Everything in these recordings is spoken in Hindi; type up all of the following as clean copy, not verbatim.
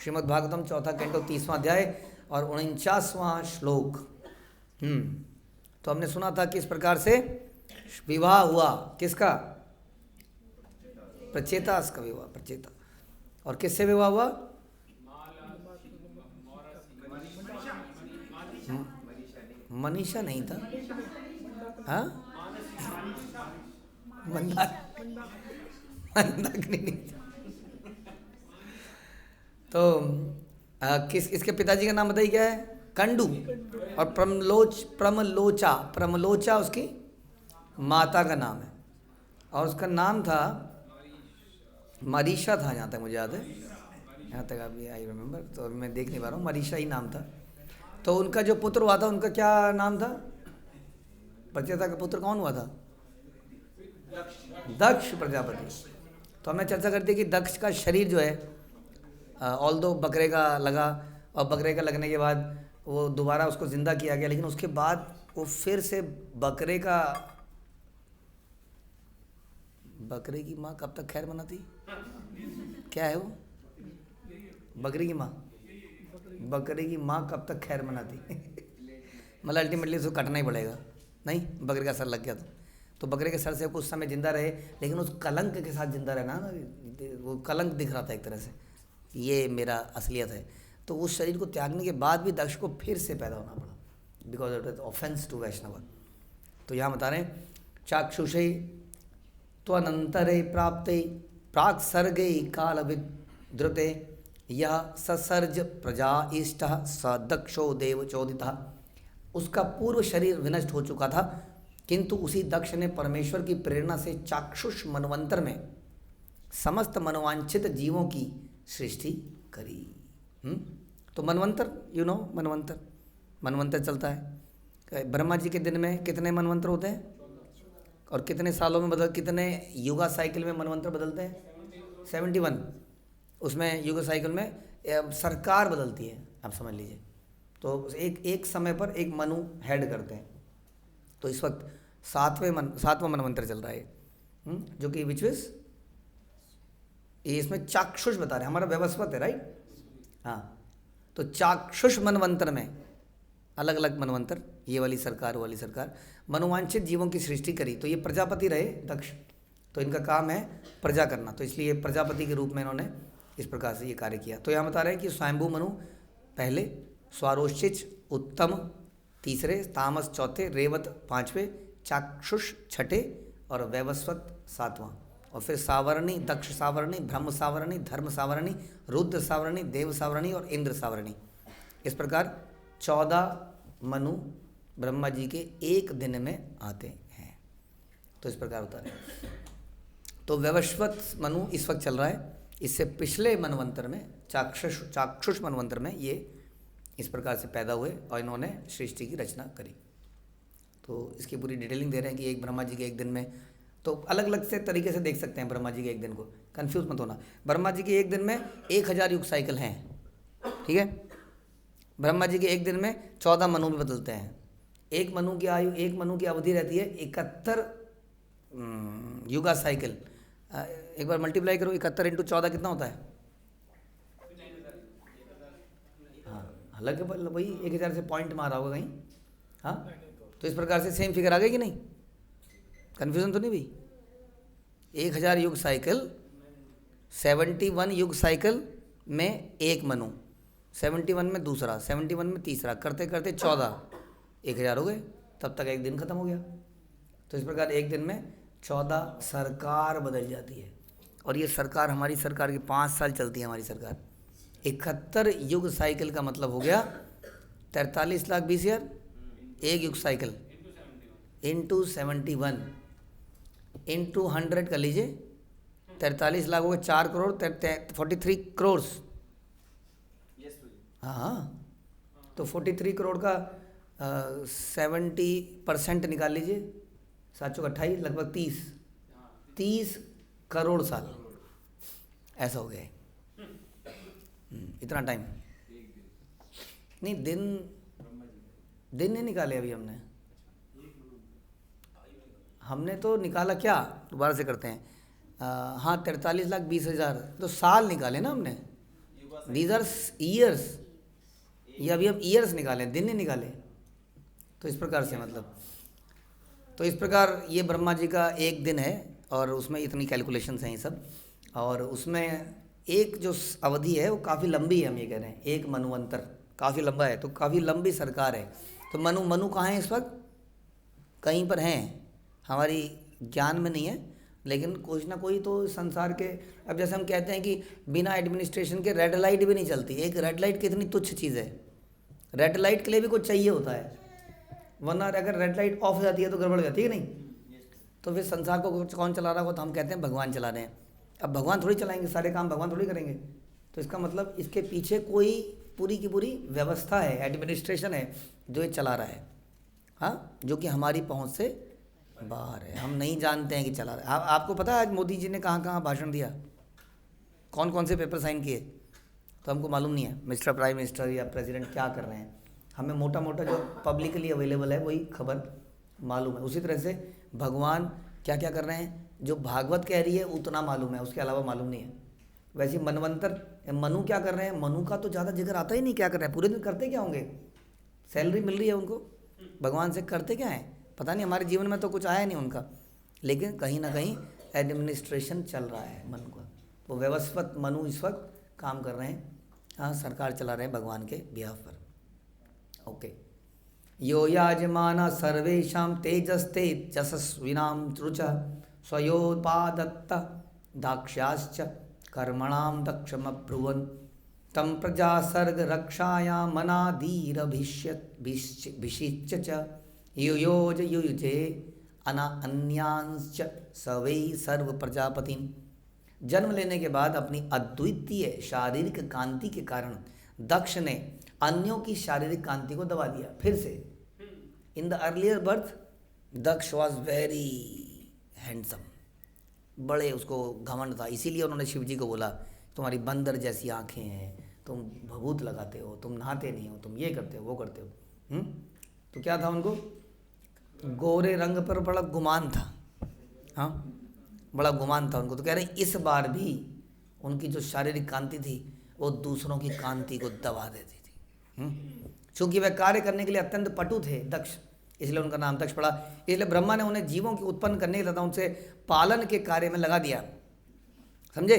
श्रीमद् भागवतम चौथा कैंटो 30वां अध्याय और 49वां श्लोक। तो हमने सुना था कि इस प्रकार से विवाह हुआ किसका? प्रचेतास का विवाह, प्रचेता। और किससे विवाह हुआ? मनीषा नहीं था, हाँ, मंदाकिनी नहीं था। तो किस इसके पिताजी का नाम बताइए क्या है? कंडू। और प्रमलोचा उसकी माता का नाम है। और उसका नाम था मरीशा था, जहाँ तक मुझे याद है, यहाँ तक अभी आई रिमेम्बर, तो अभी मैं देख नहीं पा रहा हूँ, मरीशा ही नाम था। तो उनका जो पुत्र हुआ था उनका क्या नाम था? प्रचेता का पुत्र कौन हुआ था? दक्ष प्रजापति। तो हमने चर्चा करती है कि दक्ष का शरीर जो है, ऑल्दो बकरे का लगा, और बकरे का लगने के बाद वो दोबारा उसको ज़िंदा किया गया, लेकिन उसके बाद वो फिर से बकरे की माँ कब तक खैर मनाती? क्या है वो? बकरी की माँ कब तक खैर मनाती? मतलब अल्टीमेटली उसको काटना ही पड़ेगा, नहीं, बकरे का सर लग गया तो बकरे के सर से कुछ समय जिंदा रहे, लेकिन उस कलंक के साथ जिंदा रहना ना, वो कलंक दिख रहा था एक तरह से, ये मेरा असलियत है। तो उस शरीर को त्यागने के बाद भी दक्ष को फिर से पैदा होना पड़ा, because it is offense to Vaishnav. तो यहाँ बता रहे हैं, चाक्षुषे त्वनंतरे प्राप्ते प्राक सर्गे काल विद्रुते यह ससर्ज प्रजा इष्ट स दक्षो देव चोदिता। उसका पूर्व शरीर विनष्ट हो चुका था, किंतु उसी दक्ष ने परमेश्वर की प्रेरणा से चाक्षुष मनवंतर में समस्त मनोवांछित जीवों की सृष्टि करी। तो मनवंतर, मनवंतर चलता है। ब्रह्मा जी के दिन में कितने मनवंतर होते हैं, और कितने सालों में कितने युगा साइकिल में मनवंतर बदलते हैं? 71। उसमें युगा साइकिल में सरकार बदलती है, आप समझ लीजिए। तो एक समय पर एक मनु हेड करते हैं। तो इस वक्त सातवां मनवंतर चल रहा है, जो कि इसमें चाक्षुष बता रहे हैं, हमारा व्यवस्वत है, राइट? हाँ, तो चाक्षुष मनवंतर में अलग अलग मनवंतर, ये वाली सरकार, वो वाली सरकार, मनोवांछित जीवों की सृष्टि करी। तो ये प्रजापति रहे दक्ष, तो इनका काम है प्रजा करना, तो इसलिए प्रजापति के रूप में इन्होंने इस प्रकार से ये कार्य किया। तो यहाँ बता रहे हैं कि स्वयंभू मनु पहले, स्वारोचिच उत्तम तीसरे, तामस चौथे, रेवत पांचवें, चाक्षुष छठे और वैवस्वत सातवां। और फिर सावरणी, दक्ष सावरणी, ब्रह्म सावरणी, धर्म सावरणी, रुद्र सावरणी, देव सावरणी और इंद्र सावरणी। इस प्रकार 14 मनु ब्रह्मा जी के एक दिन में आते हैं। तो इस प्रकार होता है। तो वैवस्वत मनु इस वक्त चल रहा है। इससे पिछले मनवंतर में, चाक्षुष मनवंतर में, ये इस प्रकार से पैदा हुए और इन्होंने सृष्टि की रचना करी। तो इसकी पूरी डिटेलिंग दे रहे हैं कि एक ब्रह्मा जी के एक दिन में, तो अलग अलग से तरीके से देख सकते हैं ब्रह्मा जी के एक दिन को, कंफ्यूज मत होना। ब्रह्मा जी के एक दिन में 1000 युग साइकिल हैं, ठीक है? ब्रह्मा जी के एक दिन में 14 मनु भी बदलते हैं। एक मनु की अवधि रहती है 71 युगा साइकिल। एक बार मल्टीप्लाई करो, 71 × 14 कितना होता है? हाँ, हालांकि वही 1000 से पॉइंट मारा होगा कहीं, हाँ। तो इस प्रकार से सेम फिगर आ गई कि नहीं? कन्फ्यूजन तो नहीं भाई? 1000 युग साइकिल, 71 युग साइकिल में एक मनु, 71 में दूसरा, 71 में तीसरा, करते करते 14, 1000 हो गए, तब तक एक दिन खत्म हो गया। तो इस प्रकार एक दिन में 14 सरकार बदल जाती है। और ये सरकार, हमारी सरकार की 5 साल चलती है हमारी सरकार। 71 युग साइकिल का मतलब हो गया 43,20,000 एक युग साइकिल, इंटू 71 इंटू 100 कर लीजिए, 43 लाख हो गए, 4 करोड़, 43 करोड़। हाँ, तो 43 करोड़ का 70% निकाल लीजिए, 7 × 28 लगभग 30 करोड़ साल ऐसा हो गया। इतना टाइम नहीं, दिन नहीं निकाले अभी हमने तो निकाला क्या, दोबारा से करते हैं। हाँ, 43,20,000 तो साल निकाले ना हमने। दीज आर ईयर्स, ये अभी हम ईयर्स निकालें, दिन नहीं निकाले। तो इस प्रकार से मतलब, तो इस प्रकार ये ब्रह्मा जी का एक दिन है और उसमें इतनी कैलकुलेशंस हैं ये सब, और उसमें एक जो अवधि है वो काफ़ी लंबी है, हम ये कह रहे हैं एक मनुवंतर काफ़ी लंबा है, तो काफ़ी लंबी सरकार है। तो मनु कहाँ है इस वक्त? कहीं पर हैं, हमारी ज्ञान में नहीं है, लेकिन कुछ ना कोई तो संसार के, अब जैसे हम कहते हैं कि बिना एडमिनिस्ट्रेशन के रेड लाइट भी नहीं चलती। एक रेड लाइट कितनी तुच्छ चीज़ है, रेड लाइट के लिए भी कुछ चाहिए होता है, वरना अगर रेड लाइट ऑफ हो जाती है तो गड़बड़ जाती है कि नहीं। तो फिर संसार को कौन चला रहा हो? तो हम कहते हैं भगवान चला रहे हैं। अब भगवान थोड़ी चलाएंगे, सारे काम भगवान थोड़ी करेंगे। तो इसका मतलब इसके पीछे कोई पूरी की पूरी व्यवस्था है, एडमिनिस्ट्रेशन है जो ये चला रहा है, हाँ, जो कि हमारी पहुंच से बाहर है, हम नहीं जानते हैं कि चला रहा है। आपको पता है आज मोदी जी ने कहाँ कहाँ भाषण दिया, कौन कौन से पेपर साइन किए? तो हमको मालूम नहीं है मिस्टर प्राइम मिनिस्टर या प्रेसिडेंट क्या कर रहे हैं। हमें मोटा मोटा जो पब्लिकली अवेलेबल है वही खबर मालूम है। उसी तरह से भगवान क्या क्या कर रहे हैं, जो भागवत कह रही है उतना मालूम है, उसके अलावा मालूम नहीं है। वैसे मनवंतर मनु क्या कर रहे हैं, मनु का तो ज़्यादा जिक्र आता ही नहीं, क्या कर रहे हैं, पूरे दिन करते क्या होंगे, सैलरी मिल रही है उनको, भगवान से करते क्या है पता नहीं, हमारे जीवन में तो कुछ आया नहीं उनका, लेकिन कहीं ना कहीं एडमिनिस्ट्रेशन चल रहा है मन का, वो व्यवस्थित मनु इस वक्त काम कर रहे हैं, हाँ, सरकार चला रहे हैं भगवान के बिहाफ पर। ओके, यो याजमाना सर्वेषां तेजस्ते जसस्विनां रुचा स्वयोपादत्त दाक्ष्याश्च कर्मणां दक्षमब्रुवन् तं प्रजा सर्ग रक्षायां मनादीरभिषिच्य च युयोज युयुजे अन्यांश्च सवै सर्व प्रजापतिं। जन्म लेने के बाद अपनी अद्वितीय शारीरिक कांति के कारण दक्ष ने अन्यों की शारीरिक कांति को दबा दिया फिर से। In the earlier birth Daksha was very handsome, बड़े उसको घमंड था, इसीलिए उन्होंने शिव जी को बोला तुम्हारी बंदर जैसी आंखें हैं, तुम भभूत लगाते हो, तुम नहाते नहीं हो, तुम ये करते हो वो करते हो। तो क्या था उनको, गोरे रंग पर बड़ा गुमान था, हाँ, बड़ा गुमान था उनको। तो कह रहे इस बार भी उनकी जो शारीरिक कांति थी वो दूसरों की कांति को दबा देती थी। चूँकि वह कार्य करने के लिए अत्यंत पटु थे दक्ष, इसलिए उनका नाम दक्ष पड़ा। इसलिए ब्रह्मा ने उन्हें जीवों की उत्पन्न करने के लिए उनसे पालन के कार्य में लगा दिया, समझे।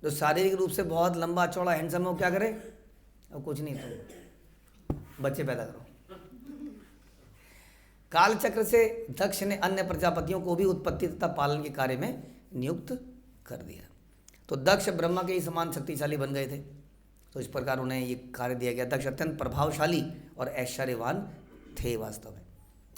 जो शारीरिक रूप से बहुत लंबा चौड़ा हैंडसम हो, क्या करे, अब कुछ नहीं, तो बच्चे पैदा करो। कालचक्र से दक्ष ने अन्य प्रजापतियों को भी उत्पत्ति तथा पालन के कार्य में नियुक्त कर दिया। तो दक्ष ब्रह्मा के ही समान शक्तिशाली बन गए थे, तो इस प्रकार उन्हें ये कार्य दिया गया। दक्ष अत्यंत प्रभावशाली और ऐश्वर्यवान थे वास्तव में।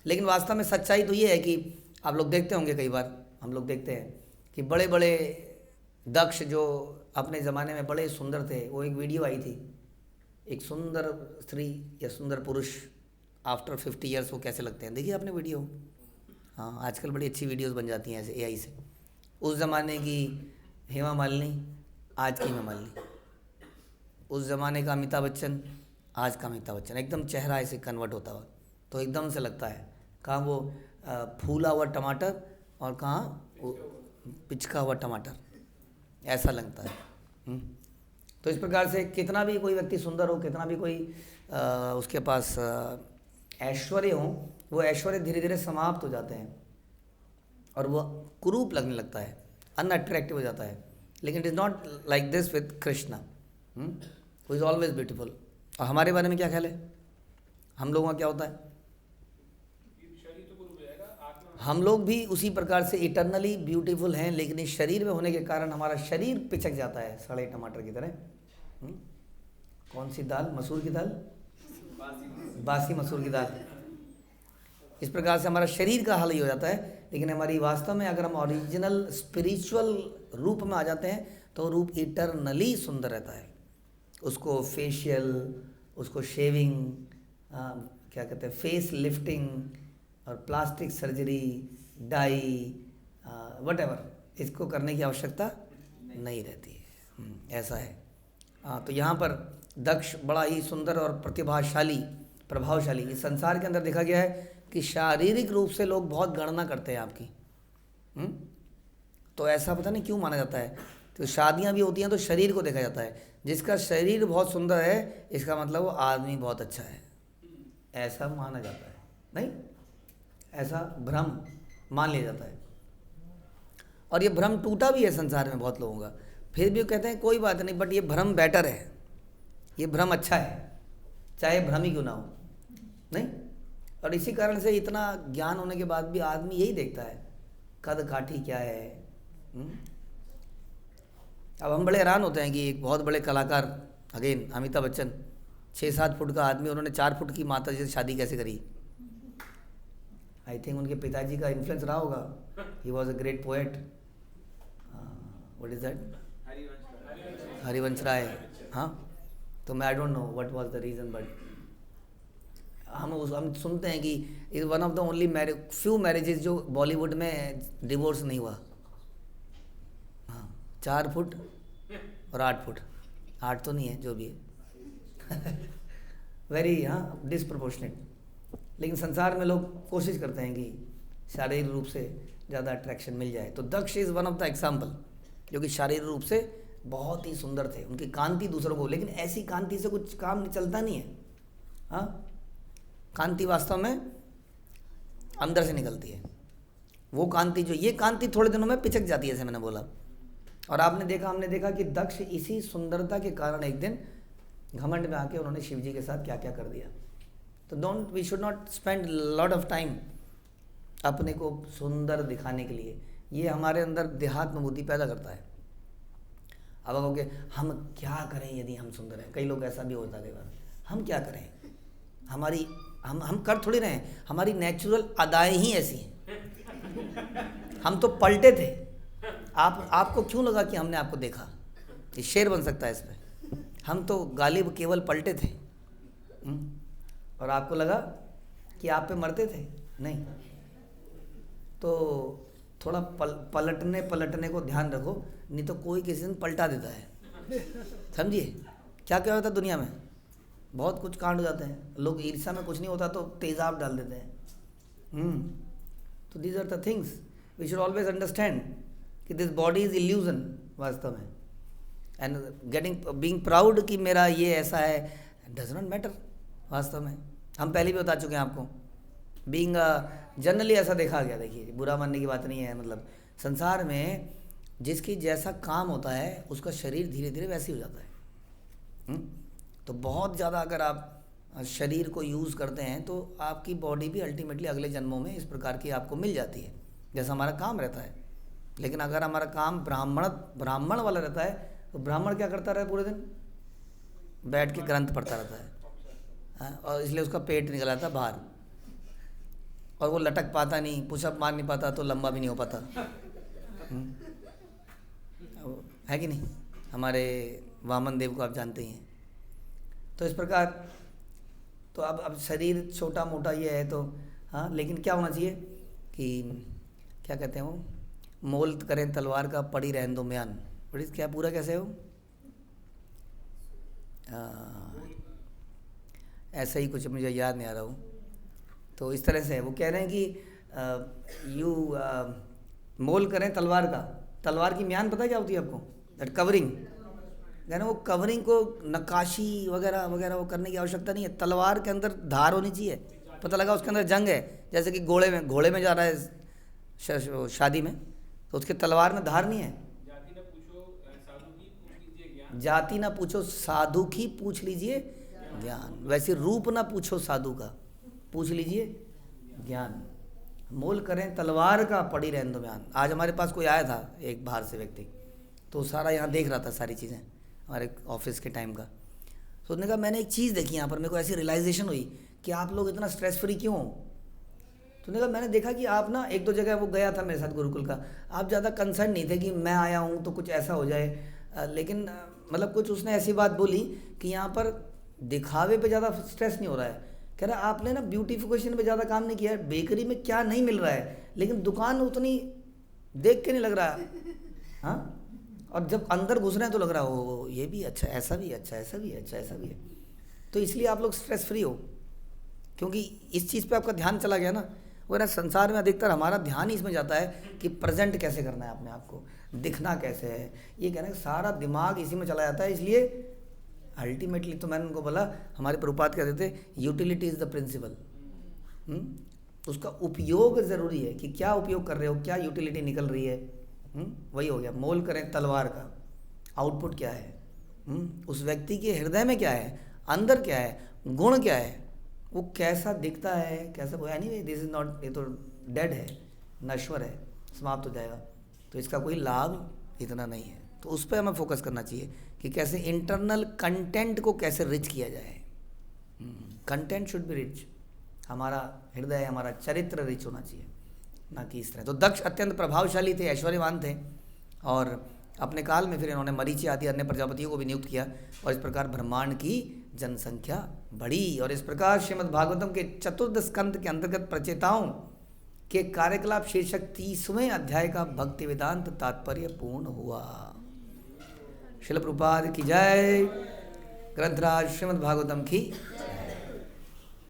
लेकिन वास्तव में सच्चाई तो ये है कि आप लोग देखते होंगे, कई बार हम लोग देखते हैं कि बड़े बड़े दक्ष जो अपने ज़माने में बड़े सुंदर थे, वो एक वीडियो आई थी, एक सुंदर स्त्री या सुंदर पुरुष आफ्टर 50 ईयर्स वो कैसे लगते हैं, देखिए आपने वीडियो। हाँ, आजकल बड़ी अच्छी वीडियोस बन जाती हैं ऐसे एआई से। उस ज़माने की हेमा मालिनी, आज की हेमा मालिनी, उस ज़माने का अमिताभ बच्चन, आज का अमिताभ बच्चन, एकदम चेहरा ऐसे कन्वर्ट होता हुआ, तो एकदम से लगता है कहाँ वो फूला हुआ टमाटर और कहाँ वो पिचका हुआ टमाटर, ऐसा लगता है। तो इस प्रकार से कितना भी कोई व्यक्ति सुंदर हो, कितना भी कोई उसके पास ऐश्वर्य हो, वो ऐश्वर्य धीरे धीरे समाप्त हो जाते हैं और वो कुरूप लगने लगता है, अनअट्रैक्टिव हो जाता है। लेकिन it is not like this with Krishna, who is always beautiful. और हमारे बारे में क्या ख्याल है, हम लोगों का क्या होता है, हम लोग भी उसी प्रकार से इटर्नली ब्यूटीफुल हैं, लेकिन इस शरीर में होने के कारण हमारा शरीर पिचक जाता है सड़े टमाटर की तरह। कौन सी दाल, मसूर की दाल, बासी मसूर की दाल। इस प्रकार से हमारा शरीर का हाल ही हो जाता है। लेकिन हमारी वास्तव में अगर हम ओरिजिनल स्पिरिचुअल रूप में आ जाते हैं तो रूप इटर्नली सुंदर रहता है। उसको फेशियल, उसको शेविंग, क्या कहते हैं, फेस लिफ्टिंग और प्लास्टिक सर्जरी, डाई, वटेवर, इसको करने की आवश्यकता नहीं रहती है। ऐसा है। तो यहाँ पर दक्ष बड़ा ही सुंदर और प्रतिभाशाली, प्रभावशाली। इस संसार के अंदर देखा गया है कि शारीरिक रूप से लोग बहुत गणना करते हैं आपकी। तो ऐसा पता नहीं क्यों माना जाता है तो शादियाँ भी होती हैं तो शरीर को देखा जाता है, जिसका शरीर बहुत सुंदर है इसका मतलब वो आदमी बहुत अच्छा है, ऐसा माना जाता है। नहीं, ऐसा भ्रम मान लिया जाता है। और ये भ्रम टूटा भी है संसार में बहुत लोगों का, फिर भी वो कहते हैं कोई बात नहीं, बट ये भ्रम बेटर है, ये भ्रम अच्छा है, चाहे भ्रम ही क्यों ना हो। नहीं, और इसी कारण से इतना ज्ञान होने के बाद भी आदमी यही देखता है कद काठी क्या है। अब हम बड़े हैरान होते हैं कि एक बहुत बड़े कलाकार, अगेन अमिताभ बच्चन, 6-7 फुट का आदमी, उन्होंने 4 फुट की माता जी से शादी कैसे करी? आई थिंक उनके पिताजी का इन्फ्लुएंस रहा होगा। He was a great poet, what is that, Harivansh Rai. हाँ, तो मैं I don't know what was the reason, but हम सुनते हैं कि is one of the only few marriages जो बॉलीवुड में डिवोर्स नहीं हुआ। हाँ, 4 फुट और 8 फुट, 8 तो नहीं है जो भी है वेरी डिसप्रपोर्शनेट। लेकिन संसार में लोग कोशिश करते हैं कि शारीरिक रूप से ज़्यादा अट्रैक्शन मिल जाए। तो Daksh is one of the example, जो कि शारीरिक रूप से बहुत ही सुंदर थे, उनकी कांति दूसरों को, लेकिन ऐसी कांति से कुछ काम नहीं चलता नहीं है। हाँ, कांति वास्तव में अंदर से निकलती है, वो कांति जो, ये कांति थोड़े दिनों में पिचक जाती है, जैसे मैंने बोला। और हमने देखा कि दक्ष इसी सुंदरता के कारण एक दिन घमंड में आके उन्होंने शिव जी के साथ क्या क्या कर दिया। तो we should not spend lot of time अपने को सुंदर दिखाने के लिए, ये हमारे अंदर देहात्म बुद्धि पैदा करता है। अब कहोगे हम क्या करें यदि हम सुंदर हैं, कई लोग ऐसा भी होता है कई बार, हम क्या करें, हमारी हम कर थोड़ी रहे हैं, हमारी नेचुरल अदाएँ ही ऐसी हैं। हम तो पलटे थे, आपको क्यों लगा कि हमने आपको देखा? ये शेर बन सकता है इसमें। हम तो गालिब केवल पलटे थे, और आपको लगा कि आप पे मरते थे। नहीं, तो थोड़ा पलटने को ध्यान रखो, नहीं तो कोई किसी दिन पलटा देता है। समझिए क्या क्या होता है दुनिया में, बहुत कुछ कांड हो जाते हैं। लोग ईर्ष्या में कुछ नहीं होता तो तेजाब डाल देते हैं। तो these are the things we should always understand कि दिस बॉडी इज इल्यूजन वास्तव में, एंड बीइंग प्राउड कि मेरा ये ऐसा है डज नॉट मैटर वास्तव में। हम पहले भी बता चुके हैं आपको, बीइंग जनरली ऐसा देखा गया, देखिए बुरा मानने की बात नहीं है, मतलब संसार में जिसकी जैसा काम होता है उसका शरीर धीरे धीरे वैसे ही हो जाता है। तो बहुत ज़्यादा अगर आप शरीर को यूज़ करते हैं तो आपकी बॉडी भी अल्टीमेटली अगले जन्मों में इस प्रकार की आपको मिल जाती है, जैसा हमारा काम रहता है। लेकिन अगर हमारा काम ब्राह्मण वाला रहता है तो ब्राह्मण क्या करता रहे पूरे दिन? बैठ के ग्रंथ पढ़ता रहता है, और इसलिए उसका पेट निकल आता बाहर, और वो लटक पाता नहीं, पुशअप मार नहीं पाता, तो लंबा भी नहीं हो पाता। है कि नहीं? हमारे वामन देव को आप जानते ही हैं। तो इस प्रकार तो अब शरीर छोटा मोटा ये है तो हाँ, लेकिन क्या होना चाहिए कि क्या कहते हैं वो, मोल करें तलवार का पड़ी रहने दो म्यान, बड़ी क्या पूरा कैसे हो, ऐसा ही कुछ मुझे याद नहीं आ रहा हूँ। तो इस तरह से वो कह रहे हैं कि मोल करें तलवार का, तलवार की म्यान पता है क्या होती है आपको? दैट कवरिंग, यानी वो कवरिंग को नक्काशी वगैरह वगैरह वो करने की आवश्यकता नहीं है। तलवार के अंदर धार होनी चाहिए, पता लगा उसके अंदर जंग है, जैसे कि घोड़े में जा रहा है शादी में, तो उसके तलवार में धार नहीं है। जाति ना पूछो साधु की पूछ लीजिए ज्ञान, वैसे रूप ना पूछो साधु का, पूछ लीजिए ज्ञान। मोल करें तलवार का पड़ी रहने दो म्यान। आज हमारे पास कोई आया था एक बाहर से व्यक्ति, तो सारा यहाँ देख रहा था सारी चीज़ें हमारे ऑफिस के टाइम का। तो उसने कहा मैंने एक चीज़ देखी यहाँ पर, मेरे को ऐसी रियलाइजेशन हुई कि आप लोग इतना स्ट्रेस फ्री क्यों हो। तो उसने कहा मैंने देखा कि आप ना, एक दो जगह वो गया था मेरे साथ गुरुकुल का, आप ज़्यादा कंसर्न नहीं थे कि मैं आया हूँ तो कुछ ऐसा हो जाए, लेकिन मतलब कुछ उसने ऐसी बात बोली कि यहाँ पर दिखावे पे ज़्यादा स्ट्रेस नहीं हो रहा है। कह रहा आपने ना ब्यूटीफिकेशन पे ज़्यादा काम नहीं किया है, बेकरी में क्या नहीं मिल रहा है, लेकिन दुकान उतनी देख के नहीं लग रहा है। हाँ, और जब अंदर घुस रहे हैं तो लग रहा है ओ ये भी अच्छा, ऐसा भी अच्छा, ऐसा भी अच्छा, ऐसा भी है। तो इसलिए आप लोग स्ट्रेस फ्री हो, क्योंकि इस चीज़ पे आपका ध्यान चला गया ना, वो ना संसार में अधिकतर हमारा ध्यान ही इसमें जाता है कि प्रेजेंट कैसे करना है अपने आप को, दिखना कैसे है, ये कहना है सारा दिमाग इसी में चला जाता है। इसलिए अल्टीमेटली तो मैंने उनको बोला, हमारे प्रभुपाद कहते थे यूटिलिटी इज़ द प्रिंसिपल। उसका उपयोग ज़रूरी है कि क्या उपयोग कर रहे हो, क्या यूटिलिटी निकल रही है। वही हो गया, मोल करें तलवार का, आउटपुट क्या है, उस व्यक्ति के हृदय में क्या है, अंदर क्या है, गुण क्या है, वो कैसा दिखता है, कैसा वो। एनीवे दिस इज नॉट, ये तो डेड है, नश्वर है, समाप्त हो जाएगा, तो इसका कोई लाभ इतना नहीं है। तो उस पर हमें फोकस करना चाहिए कि कैसे इंटरनल कंटेंट को कैसे रिच किया जाए। कंटेंट शुड बी रिच, हमारा हृदय, हमारा चरित्र रिच होना चाहिए, ना कि इस तरह। तो दक्ष अत्यंत प्रभावशाली थे, ऐश्वर्यवान थे, और अपने काल में फिर इन्होंने मरीचि आदि अन्य प्रजापतियों को भी नियुक्त किया, और इस प्रकार ब्रह्मांड की जनसंख्या बढ़ी। और इस प्रकार श्रीमद् भागवतम के चतुर्थ स्कंद के अंतर्गत प्रचेताओं के कार्यकलाप शीर्षक 30वें अध्याय का भक्ति वेदांत तात्पर्य पूर्ण हुआ। श्रील प्रभुपाद की जय, ग्रंथराज श्रीमद् भागवतम की